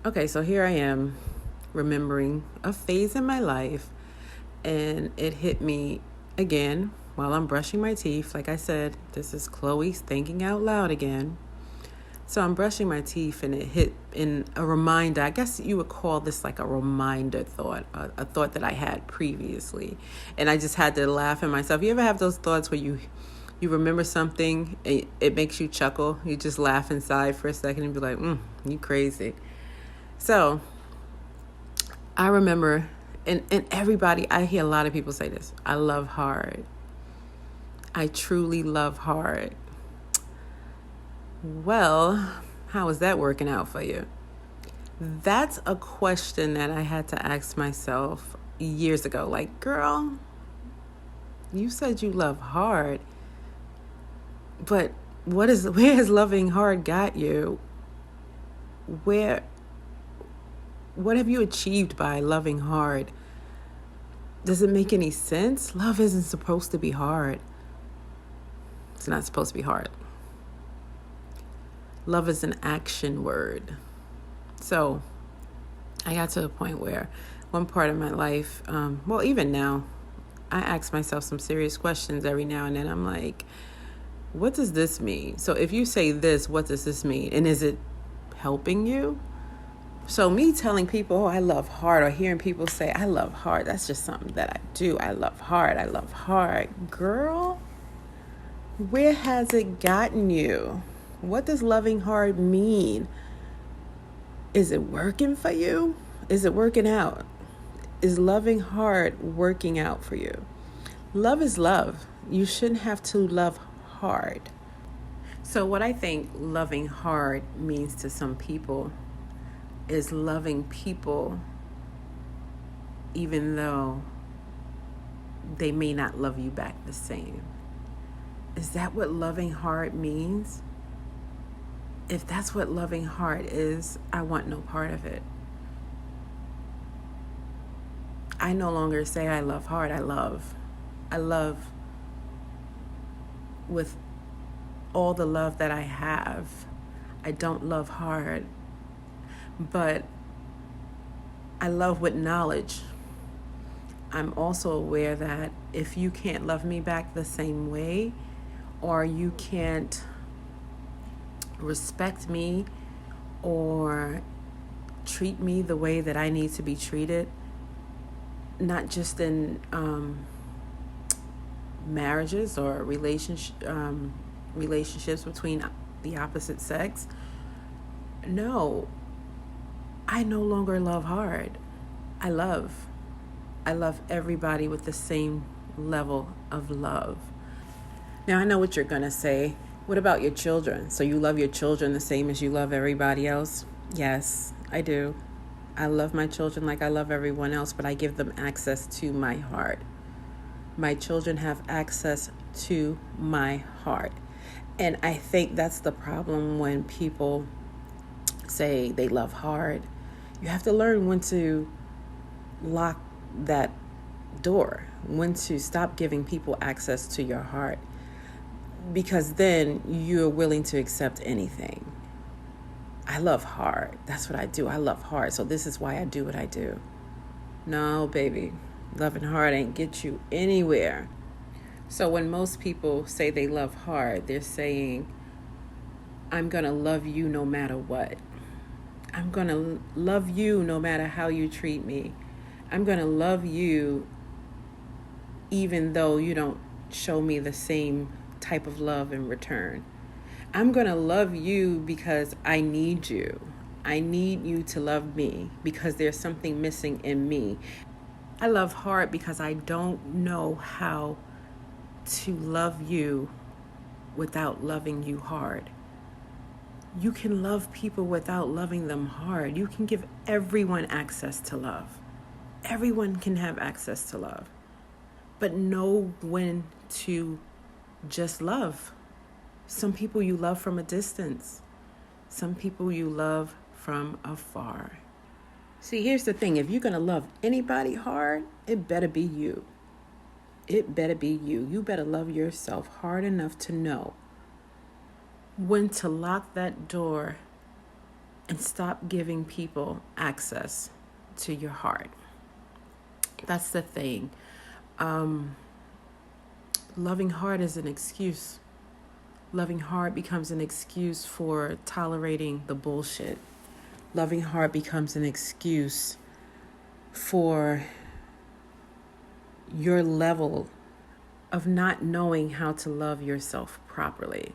Okay, so here I am remembering a phase in my life, and it hit me again while I'm brushing my teeth. Like I said, this is Chloe's thinking out loud again. So I'm brushing my teeth, and it hit in a reminder. I guess you would call this like a reminder thought, a thought that I had previously. And I just had to laugh at myself. You ever have those thoughts where you remember something, it makes you chuckle? You just laugh inside for a second and be like, you crazy. So I remember, and everybody, I hear a lot of people say this: I love hard. I truly love hard. Well, how is that working out for you? That's a question that I had to ask myself years ago. Like, girl, you said you love hard, but where has loving hard got you? Where what have you achieved by loving hard? Does it make any sense? Love isn't supposed to be hard. It's not supposed to be hard. Love is an action word. So I got to a point where one part of my life, even now, I ask myself some serious questions every now and then. I'm like, what does this mean? So if you say this, what does this mean? And is it helping you? So me telling people, oh, I love hard, or hearing people say, I love hard, that's just something that I do. I love hard. I love hard. Girl, where has it gotten you? What does loving hard mean? Is it working for you? Is it working out? Is loving hard working out for you? Love is love. You shouldn't have to love hard. So what I think loving hard means to some people is loving people even though they may not love you back the same. Is that what loving hard means? If that's what loving hard is, I want no part of it. I no longer say I love hard. I love with all the love that I have. I don't love hard, but I love with knowledge. I'm also aware that if you can't love me back the same way, or you can't respect me or treat me the way that I need to be treated, not just in marriages or relationships between the opposite sex, no, I no longer love hard. I love everybody with the same level of love. Now, I know what you're going to say. What about your children? So you love your children the same as you love everybody else? Yes, I do. I love my children like I love everyone else, but I give them access to my heart. My children have access to my heart. And I think that's the problem when people say they love hard. You have to learn when to lock that door, when to stop giving people access to your heart, because then you're willing to accept anything. I love hard. That's what I do. I love hard. So this is why I do what I do. No, baby. Loving hard ain't get you anywhere. So when most people say they love hard, they're saying, I'm going to love you no matter what. I'm going to love you no matter how you treat me. I'm going to love you even though you don't show me the same type of love in return. I'm going to love you because I need you. I need you to love me because there's something missing in me. I love hard because I don't know how to love you without loving you hard. You can love people without loving them hard. You can give everyone access to love. Everyone can have access to love. But know when to just love. Some people you love from a distance. Some people you love from afar. See, here's the thing. If you're going to love anybody hard, it better be you. It better be you. You better love yourself hard enough to know when to lock that door and stop giving people access to your heart. That's the thing. Loving hard is an excuse. Loving hard becomes an excuse for tolerating the bullshit. Loving hard becomes an excuse for your level of not knowing how to love yourself properly.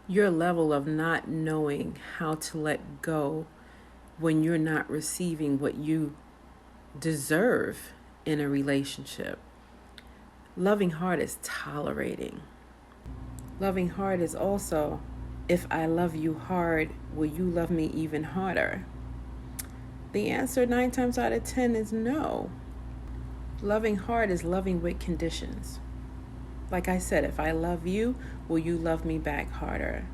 Your level of not knowing how to let go when you're not receiving what you deserve in a relationship. Loving hard is tolerating. Loving hard is also, if I love you hard, will you love me even harder? The answer 9 times out of 10 is no. Loving hard is loving with conditions. Like I said, if I love you, will you love me back harder?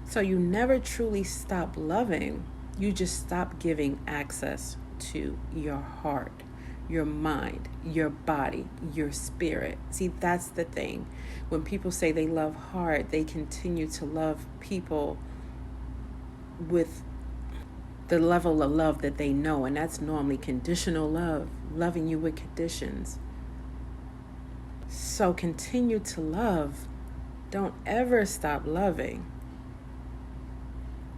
So you never truly stop loving. You just stop giving access to your heart, your mind, your body, your spirit. See, that's the thing. When people say they love hard, they continue to love people with the level of love that they know, and that's normally conditional love, loving you with conditions. So continue to love. Don't ever stop loving.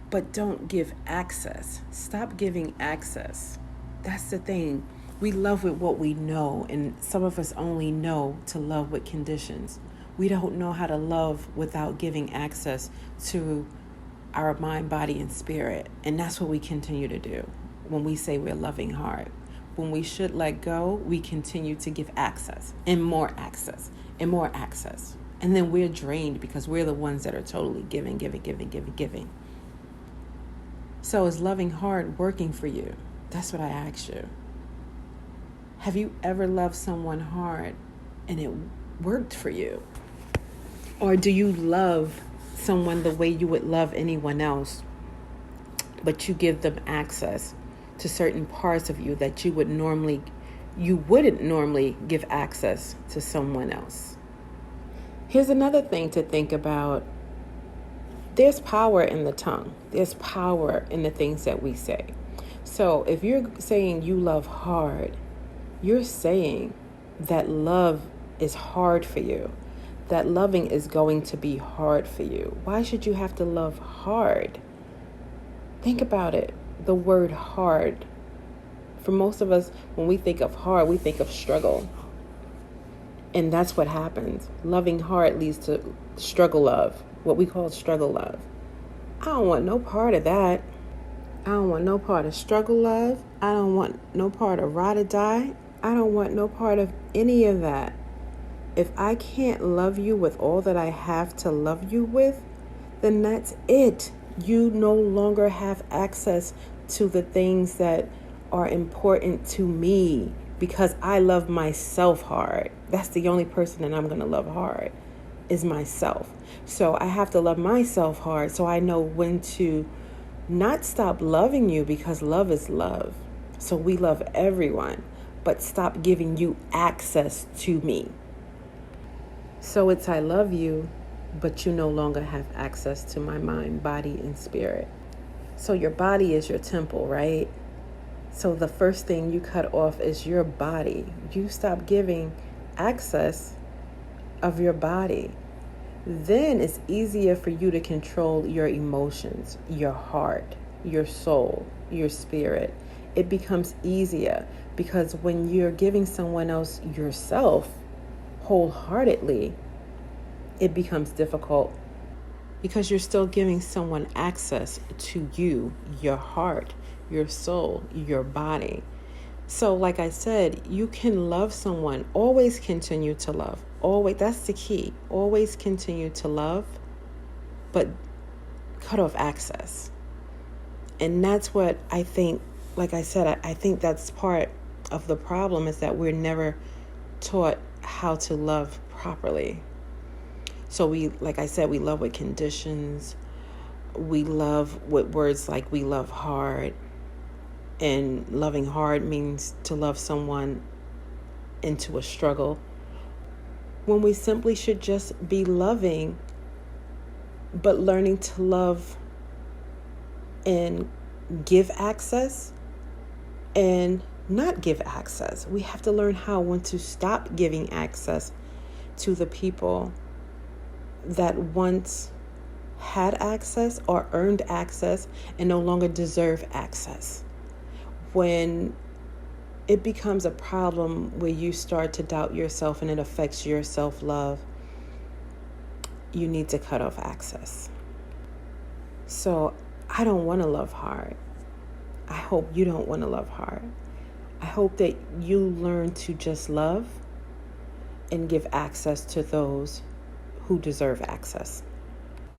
But don't give access. Stop giving access. That's the thing. We love with what we know, and some of us only know to love with conditions. We don't know how to love without giving access to our mind, body, and spirit. And that's what we continue to do when we say we're loving hard. When we should let go, we continue to give access and more access and more access. And then we're drained because we're the ones that are totally giving. So is loving hard working for you? That's what I asked you. Have you ever loved someone hard and it worked for you? Or do you love someone the way you would love anyone else, but you give them access to certain parts of you that you wouldn't normally give access to someone else? Here's another thing to think about. There's power in the tongue. There's power in the things that we say. So if you're saying you love hard, you're saying that love is hard for you. That loving is going to be hard for you. Why should you have to love hard? Think about it. The word hard. For most of us, when we think of hard, we think of struggle. And that's what happens. Loving hard leads to struggle love, what we call struggle love. I don't want no part of that. I don't want no part of struggle love. I don't want no part of ride or die. I don't want no part of any of that. If I can't love you with all that I have to love you with, then that's it. You no longer have access to the things that are important to me because I love myself hard. That's the only person that I'm going to love hard is myself. So I have to love myself hard so I know when to not stop loving you, because love is love. So we love everyone, but stop giving you access to me. So it's I love you, but you no longer have access to my mind, body, and spirit. So your body is your temple, right? So the first thing you cut off is your body. You stop giving access of your body. Then it's easier for you to control your emotions, your heart, your soul, your spirit. It becomes easier because when you're giving someone else yourself wholeheartedly, it becomes difficult because you're still giving someone access to you, your heart, your soul, your body. So like I said, you can love someone, always continue to love. Always, that's the key. Always continue to love, but cut off access. And that's what I think, like I said, I think that's part of the problem is that we're never taught how to love properly. So we, like I said, we love with conditions. We love with words like we love hard. And loving hard means to love someone into a struggle, when we simply should just be loving, but learning to love and give access and not give access. We have to learn when to stop giving access to the people that once had access or earned access and no longer deserve access. When it becomes a problem where you start to doubt yourself and it affects your self-love, you need to cut off access. So I don't want to love hard. I hope you don't want to love hard. I hope that you learn to just love and give access to those who deserve access.